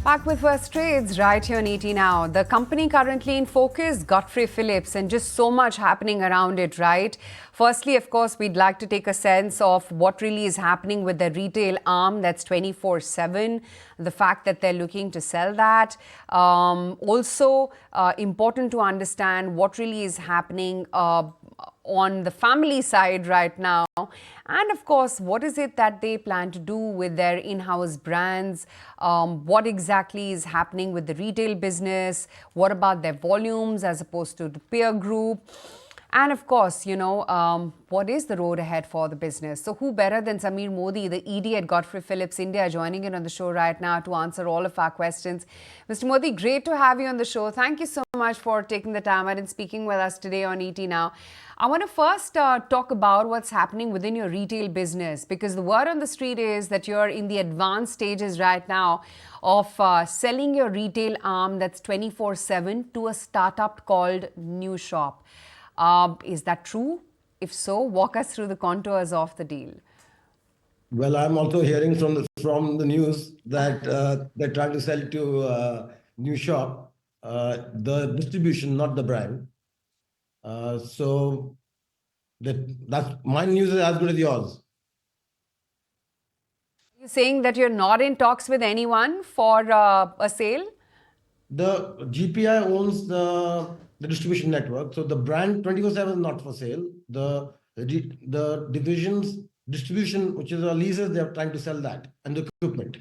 Back with First Trades right here on ET Now. The company currently in focus, Godfrey Phillips, and just so much happening around it, right? Firstly, of course, we'd like to take a sense of what really is happening with the retail arm that's 24/7, the fact that they're looking to sell that. Also, important to understand what really is happening on the family side right now. And of course, what is it that they plan to do with their in-house brands? What exactly is happening with the retail business? What about their volumes as opposed to the peer group? And of course, what is the road ahead for the business? So who better than Samir Modi, the ED at Godfrey Phillips India, joining in on the show right now to answer all of our questions. Mr. Modi, great to have you on the show. Thank you so much for taking the time out and speaking with us today on ET Now. I want to first talk about what's happening within your retail business, because the word on the street is that you're in the advanced stages right now of selling your retail arm that's 24/7 to a startup called New Shop. Is that true? If so, walk us through the contours of the deal. Well, I'm also hearing from the news that they're trying to sell it to New Shop, the distribution, not the brand. So that's my news is as good as yours. You're saying that you're not in talks with anyone for a sale? The GPI owns the distribution network, so the brand 24/7 is not for sale. The divisions distribution, which is our leases, they're trying to sell that and the equipment.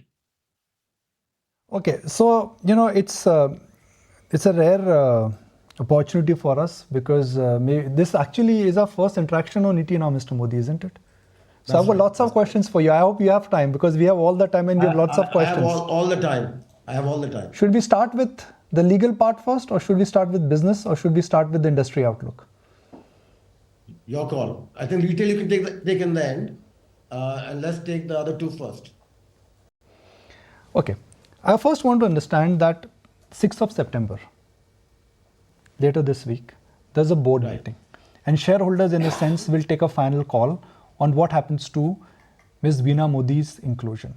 Okay, so it's a rare opportunity for us because this actually is our first interaction on ET now, Mr. Modi, isn't it? So I've got lots of questions for you. I hope you have time because we have all the time and we have lots of questions. I have all the time. I have all the time. Should we start with the legal part first, or should we start with business, or should we start with the industry outlook? Your call. I think retail you can take in the end, and let's take the other two first. Okay. I first want to understand that 6th of September, later this week, there's a board meeting. And shareholders, in a sense, will take a final call on what happens to Ms. Veena Modi's inclusion.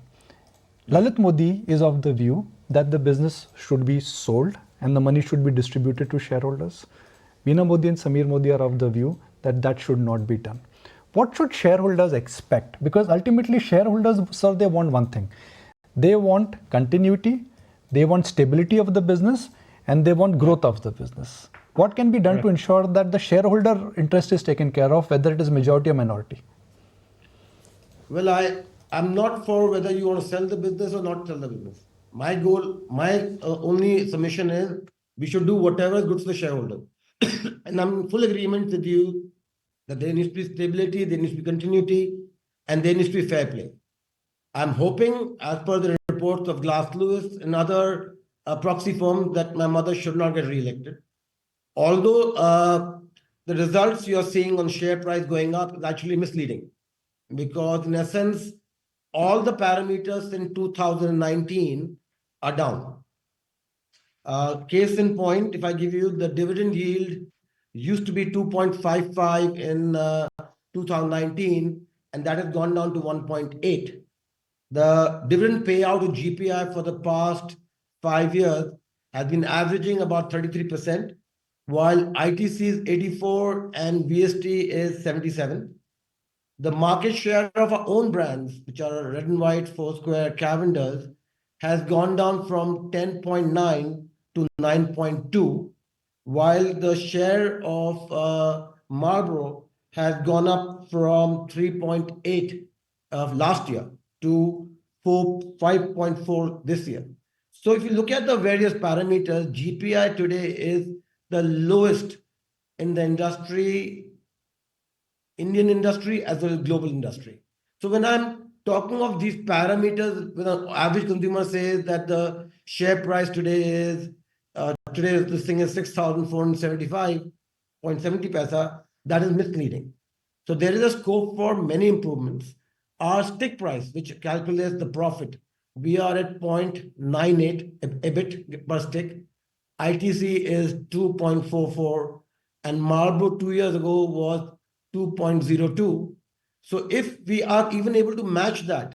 Lalit Modi is of the view that the business should be sold and the money should be distributed to shareholders. Veena Modi and Samir Modi are of the view that that should not be done. What should shareholders expect? Because ultimately shareholders, sir, they want one thing. They want continuity, they want stability of the business, and they want growth of the business. What can be done to ensure that the shareholder interest is taken care of, whether it is majority or minority? Well, I'm not for whether you want to sell the business or not sell the business. My goal, my only submission is we should do whatever is good for the shareholder. And I'm in full agreement with you that there needs to be stability, there needs to be continuity, and there needs to be fair play. I'm hoping, as per the reports of Glass Lewis and other proxy firms, that my mother should not get re-elected. Although the results you're seeing on share price going up is actually misleading, because in essence, all the parameters in 2019 are down. Case in point, if I give you the dividend yield used to be 2.55 in 2019, and that has gone down to 1.8. The dividend payout to GPI for the past 5 years has been averaging about 33%, while ITC is 84 and VST is 77. The market share of our own brands, which are Red and White, Foursquare, Cavender's, has gone down from 10.9 to 9.2, while the share of Marlboro has gone up from 3.8 of last year to 5.4 this year. So if you look at the various parameters, GPI today is the lowest in the industry, Indian industry as well as global industry. So when I'm talking of these parameters, when an average consumer says that the share price today is this thing is 6,475.70 paisa, that is misleading. So there is a scope for many improvements. Our stick price, which calculates the profit, we are at 0.98 EBIT per stick. ITC is 2.44, and Marlboro 2 years ago was 2.02. So if we are even able to match that,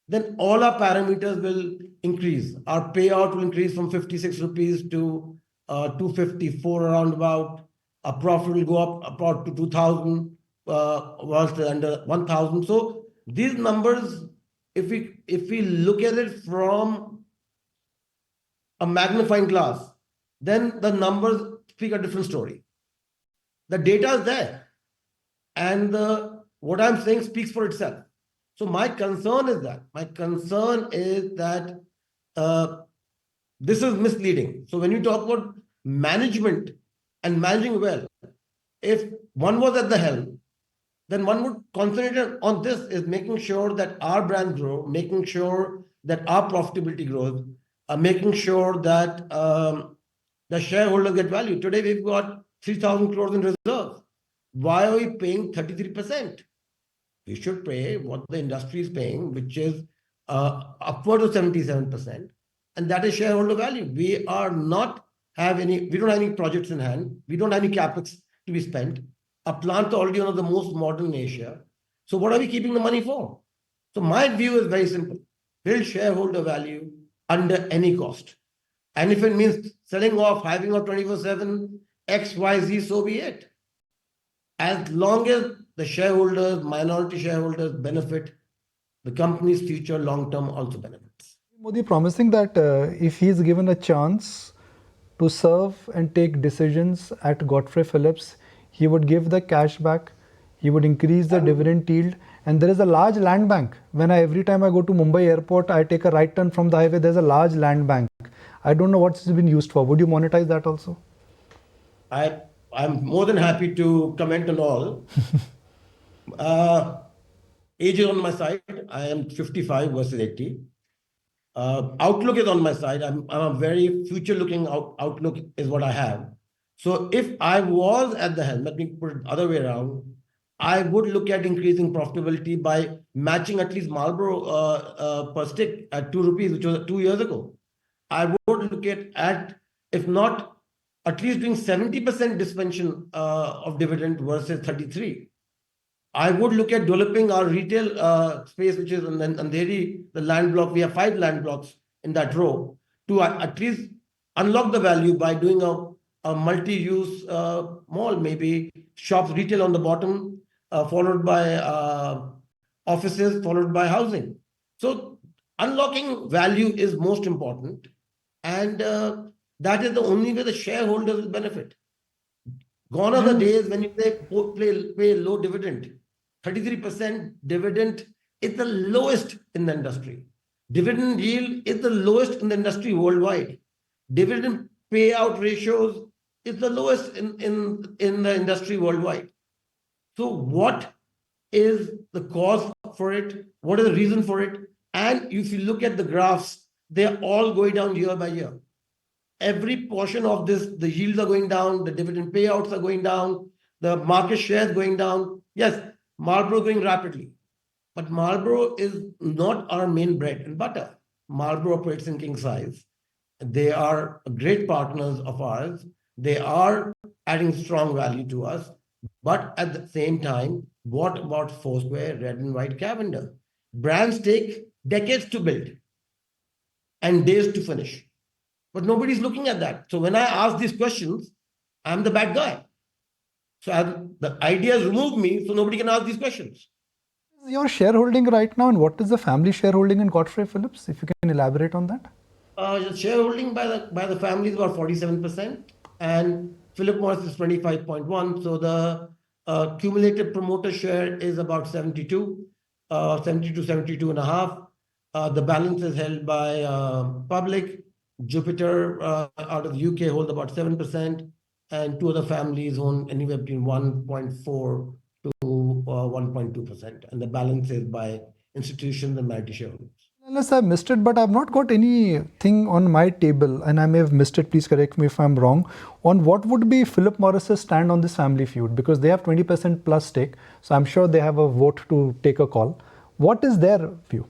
then all our parameters will increase. Our payout will increase from 56 rupees to 254 around about. Our profit will go up about to 2,000, whilst under 1,000. So these numbers, if we look at it from a magnifying glass, then the numbers speak a different story. The data is there, and what I'm saying speaks for itself. So my concern is that this is misleading. So when you talk about management and managing well, if one was at the helm, then one would concentrate on this, is making sure that our brands grow, making sure that our profitability grows, making sure that the shareholders get value. Today we've got 3,000 crores in reserves. Why are we paying 33%? We should pay what the industry is paying, which is upward of 77%, and that is shareholder value. We don't have any projects in hand. We don't have any capex to be spent. Our plants are already one of the most modern in Asia. So what are we keeping the money for? So my view is very simple: build shareholder value under any cost. And if it means selling off, having a 24/7 XYZ, so be it. As long as the shareholders, minority shareholders benefit, the company's future long-term also benefits. Modi promising that if he's given a chance to serve and take decisions at Godfrey Phillips, he would give the cash back, he would increase the dividend yield, and there is a large land bank. Every time I go to Mumbai airport, I take a right turn from the highway, there's a large land bank. I don't know what it's been used for. Would you monetize that also? I'm more than happy to comment on all. Age is on my side. I am 55 versus 80. Outlook is on my side. I'm a very future-looking outlook is what I have. So if I was at the helm, let me put it the other way around, I would look at increasing profitability by matching at least Marlboro per stick at 2 rupees, which was 2 years ago. I would look at if not, at least doing 70% suspension of dividend versus 33. I would look at developing our retail space, which is in Andheri, the land block. We have 5 land blocks in that row, to at least unlock the value by doing a multi-use mall, maybe shops, retail on the bottom, followed by offices, followed by housing. So unlocking value is most important, and that is the only way the shareholders will benefit. Gone are the days when you pay low dividend. 33% dividend is the lowest in the industry. Dividend yield is the lowest in the industry worldwide. Dividend payout ratios is the lowest in the industry worldwide. So what is the cause for it? What is the reason for it? And if you look at the graphs, they're all going down year by year. Every portion of this, the yields are going down, the dividend payouts are going down, the market share is going down. Yes, Marlboro going rapidly, but Marlboro is not our main bread and butter. Marlboro operates in king size. They are great partners of ours. They are adding strong value to us. But at the same time, what about Foursquare, Red and White, Cavender? Brands take decades to build and days to finish. But nobody's looking at that. So when I ask these questions, I'm the bad guy. So the idea has removed me, so nobody can ask these questions. Your shareholding right now, and what is the family shareholding in Godfrey Phillips? If you can elaborate on that. Shareholding by the family is about 47%, and Philip Morris is 25.1%. So the cumulative promoter share is about 72 and a half. The balance is held by public. Jupiter out of the UK hold about 7%, and 2 other families own anywhere between 1.4 to 1.2%, and the balance is by institutions and minority shareholders. Unless I've missed it, but I've not got anything on my table, and I may have missed it, please correct me if I'm wrong, on what would be Philip Morris's stand on this family feud, because they have 20% plus stake, so I'm sure they have a vote to take a call. What is their view?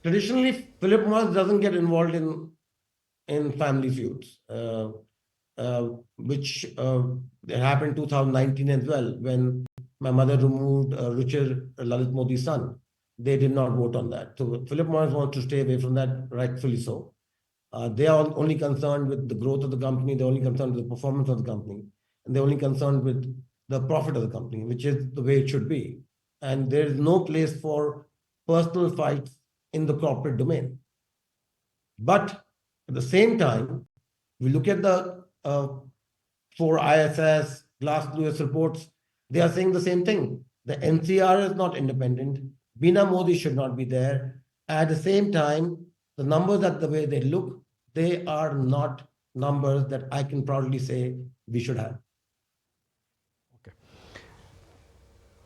Traditionally, Philip Morris doesn't get involved in family feuds, which happened in 2019 as well, when my mother removed Richard Lalit Modi's son. they did not vote on that. So Philip Morris wants to stay away from that, rightfully so. They are only concerned with the growth of the company. They're only concerned with the performance of the company. And they're only concerned with the profit of the company, which is the way it should be. And there is no place for personal fights in the corporate domain. But at the same time, we look at the four ISS, Glass Lewis reports, they are saying the same thing. The NCR is not independent. Bina Modi should not be there. At the same time, the numbers that the way they look, they are not numbers that I can proudly say we should have. Okay.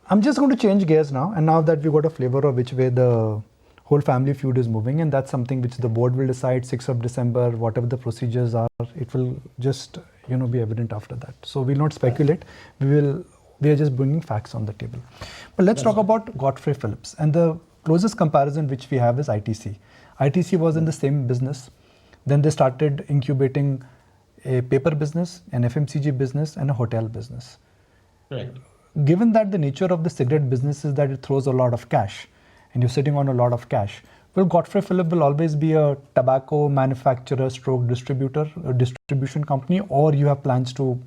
I'm just going to change gears now. And now that we got a flavor of which way the whole family feud is moving, and that's something which the board will decide 6th of December, whatever the procedures are, it will just, be evident after that. So we'll not speculate. We are just bringing facts on the table. But let's talk about Godfrey Phillips. And the closest comparison which we have is ITC. ITC was in the same business. Then they started incubating a paper business, an FMCG business, and a hotel business. Correct. Given that the nature of the cigarette business is that it throws a lot of cash, and you're sitting on a lot of cash, will Godfrey Phillips will always be a tobacco manufacturer stroke distributor, a distribution company, or you have plans to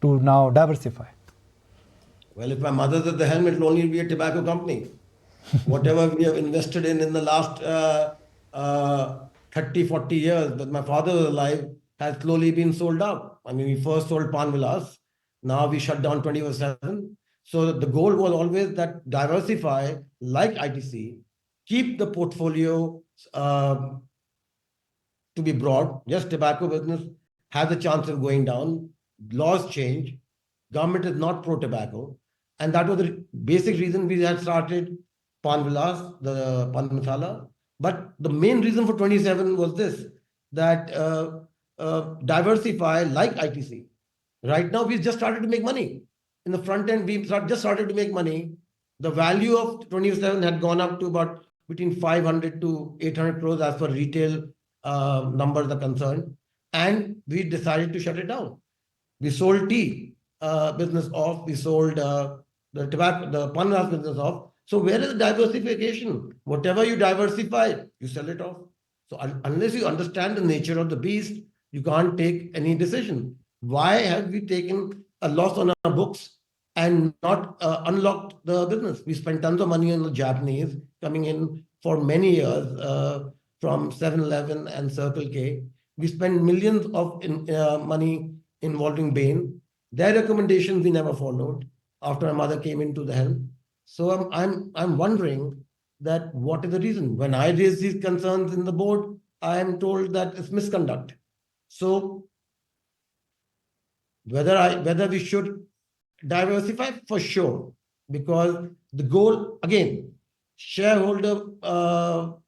now diversify? Well, if my mother's at the helm, it will only be a tobacco company. Whatever we have invested in the last 30, 40 years that my father was alive has slowly been sold out. I mean, we first sold Pan Vilas. Now we shut down 24/7. So the goal was always that diversify, like ITC, keep the portfolio to be broad. Yes, tobacco business has a chance of going down. Laws change. Government is not pro-tobacco. And that was the basic reason we had started Pan Vilas, the Pan Masala. But the main reason for 27 was this, that diversify like ITC. Right now, we just started to make money. In the front end, we just started to make money. The value of 27 had gone up to about between 500 to 800 crores as per retail numbers are concerned. And we decided to shut it down. We sold tea business off. We sold the tobacco, the Pan Vilas business off. So where is the diversification? Whatever you diversify, you sell it off. So unless you understand the nature of the beast, you can't take any decision. Why have we taken a loss on our books and not unlocked the business? We spent tons of money on the Japanese coming in for many years from 7-Eleven and Circle K. We spent millions of money involving Bain. Their recommendations we never followed after my mother came into the helm. So I'm wondering that what is the reason? When I raise these concerns in the board, I am told that it's misconduct. So whether we should diversify, for sure, because the goal, again, shareholder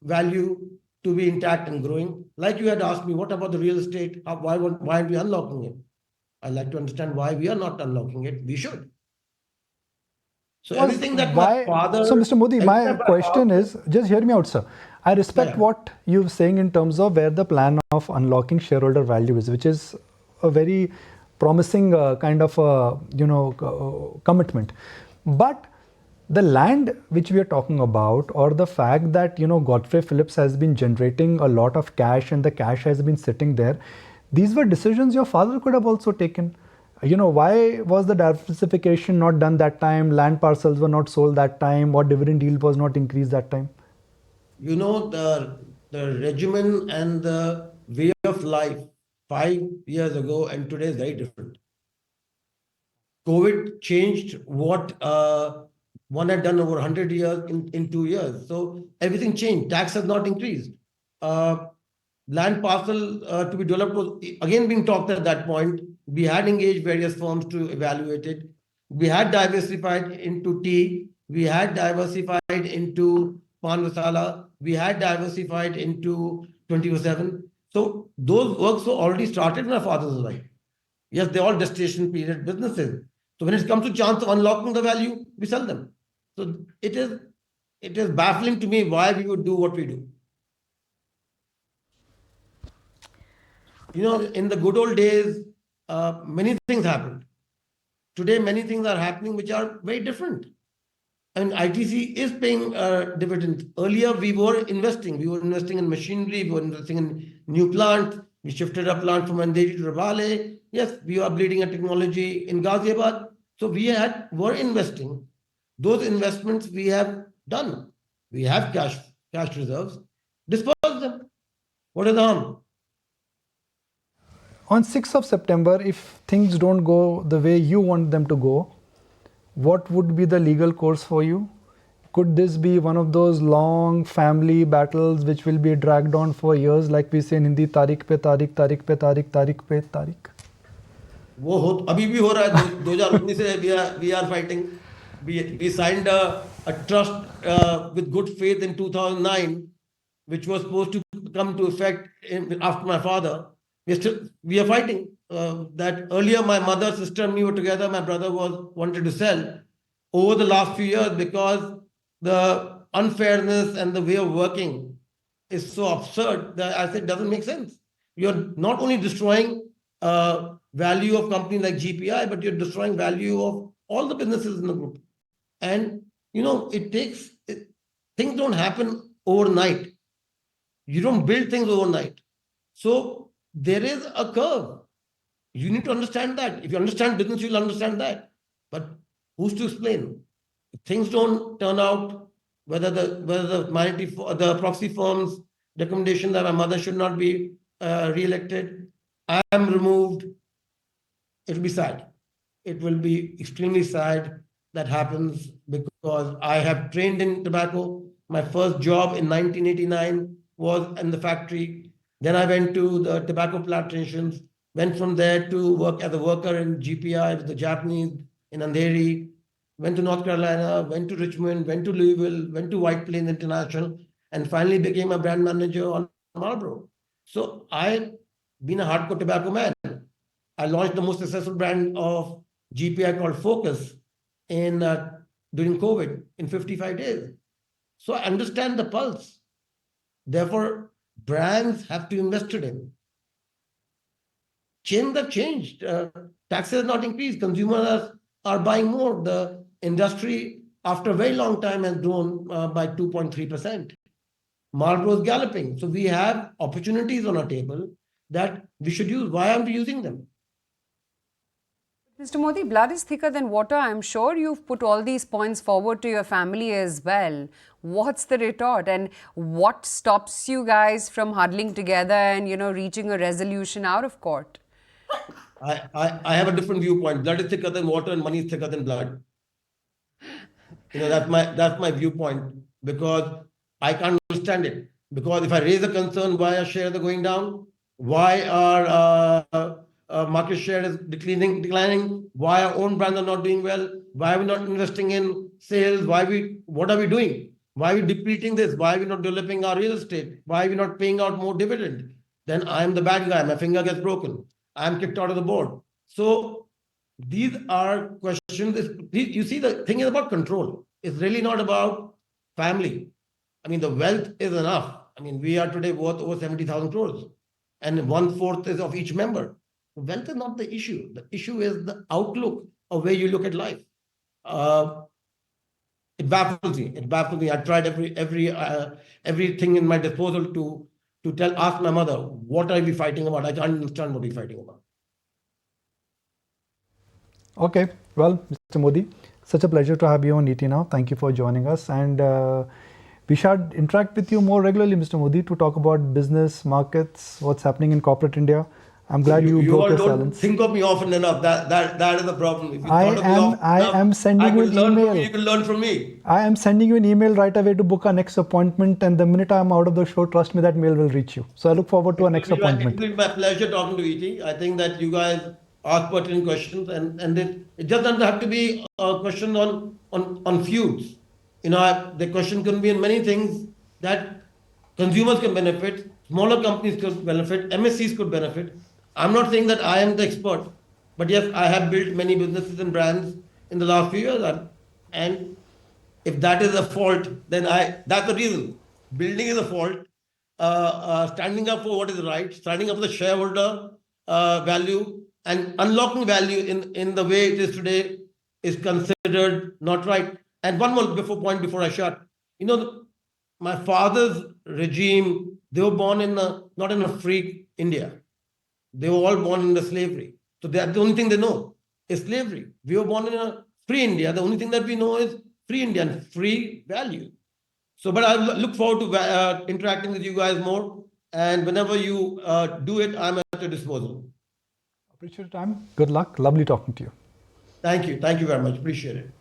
value to be intact and growing. Like you had asked me, what about the real estate? Why aren't we unlocking it? I'd like to understand why we are not unlocking it. We should. So everything that my father... So Mr. Modi, my question is, just hear me out, sir. I respect what you're saying in terms of where the plan of unlocking shareholder value is, which is a very promising kind of commitment. But the land which we are talking about, or the fact that Godfrey Phillips has been generating a lot of cash and the cash has been sitting there, these were decisions your father could have also taken. Why was the diversification not done that time? Land parcels were not sold that time, or dividend yield was not increased that time? The regimen and the way of life 5 years ago and today is very different. COVID changed what one had done over 100 years in 2 years. So everything changed. Tax has not increased. Land parcel to be developed was again being talked at that point. We had engaged various firms to evaluate it. We had diversified into tea. We had diversified into Pan Masala. We had diversified into 24/7. So those works were already started in our father's life. Yes, they're all gestation period businesses. So when it comes to chance of unlocking the value, we sell them. So it is baffling to me why we would do what we do. In the good old days, many things happened. Today, many things are happening which are very different. And ITC is paying dividend. Earlier, we were investing. We were investing in machinery. We were investing in new plant. We shifted our plant from Andheri to Rabale. Yes, we are upgrading our technology in Ghaziabad. So we were investing. Those investments we have done. We have cash reserves. Disperse them. What is the harm? On 6th of September, if things don't go the way you want them to go, what would be the legal course for you? Could this be one of those long family battles which will be dragged on for years, like we say in Hindi, तारीख पे तारीख, तारीख पे तारीख, तारीख पे तारीख? वो हो अभी भी हो रहा है 2019 से we are fighting. We signed a trust with good faith in 2009, which was supposed to come to effect after my father. We are fighting. That earlier my mother, sister, and me were together. My brother wanted to sell. Over the last few years, because the unfairness and the way of working is so absurd that I said it doesn't make sense. You're not only destroying value of companies like GPI, but you're destroying value of all the businesses in the group. And things don't happen overnight. You don't build things overnight. So there is a curve. You need to understand that. If you understand business, you'll understand that. But who's to explain? If things don't turn out, whether the proxy firm's recommendation that my mother should not be re-elected, I am removed, it will be sad. It will be extremely sad that happens because I have trained in tobacco. My first job in 1989 was in the factory. Then I went to the tobacco plantations, went from there to work as a worker in GPI with the Japanese in Andheri, went to North Carolina, went to Richmond, went to Louisville, went to White Plains International, and finally became a brand manager on Marlboro. So I've been a hardcore tobacco man. I launched the most successful brand of GPI called Focus during COVID in 55 days. So I understand the pulse. Therefore, brands have to invest in. Chains have changed. Taxes have not increased. Consumers are buying more. The industry, after a very long time, has grown by 2.3%. Marlboro is galloping. So we have opportunities on our table that we should use. Why aren't we using them? Mr. Modi, blood is thicker than water. I'm sure you've put all these points forward to your family as well. What's the retort, and what stops you guys from huddling together and, reaching a resolution out of court? I have a different viewpoint. Blood is thicker than water and money is thicker than blood. That's my viewpoint, because I can't understand it. Because if I raise a concern, why are shares are going down? Why our market share is declining? Why our own brands are not doing well? Why are we not investing in sales? What are we doing? Why are we depleting this? Why are we not developing our real estate? Why are we not paying out more dividend? Then I am the bad guy. My finger gets broken. I am kicked out of the board. So these are questions. You see, the thing is about control. It's really not about family. I mean, the wealth is enough. I mean, we are today worth over 70,000 crores, and 1/4 is of each member. Wealth is not the issue. The issue is the outlook of where you look at life. It baffles me. It baffles me. I tried everything in my disposal to ask my mother, what are we fighting about? I can't understand what we're fighting about. Okay, well, Mr. Modi, such a pleasure to have you on ET Now. Thank you for joining us, and we should interact with you more regularly, Mr. Modi, to talk about business, markets, what's happening in corporate India. I'm glad you broke your silence. Think of me often enough. That is the problem. If you I am sending you an email. You can learn from me. I am sending you an email right away to book our next appointment, and the minute I'm out of the show, trust me, that mail will reach you. So I look forward to our next appointment. It will be my pleasure talking to ET. I think that you guys ask pertinent questions, and it just doesn't have to be a question on feuds. The question can be in many things that consumers can benefit, smaller companies could benefit, MSCs could benefit. I'm not saying that I am the expert, but yes, I have built many businesses and brands in the last few years, and if that is a fault, then that's the reason. Building is a fault. Standing up for what is right, standing up for the shareholder value, and unlocking value in the way it is today is considered not right. And one more point before I shut. My father's regime, they were born not in a free India. They were all born in the slavery. So that's the only thing they know is slavery. We were born in a free India. The only thing that we know is free India and free value. So, but I look forward to interacting with you guys more. And whenever you do it, I'm at your disposal. Appreciate your time. Good luck. Lovely talking to you. Thank you. Thank you very much. Appreciate it.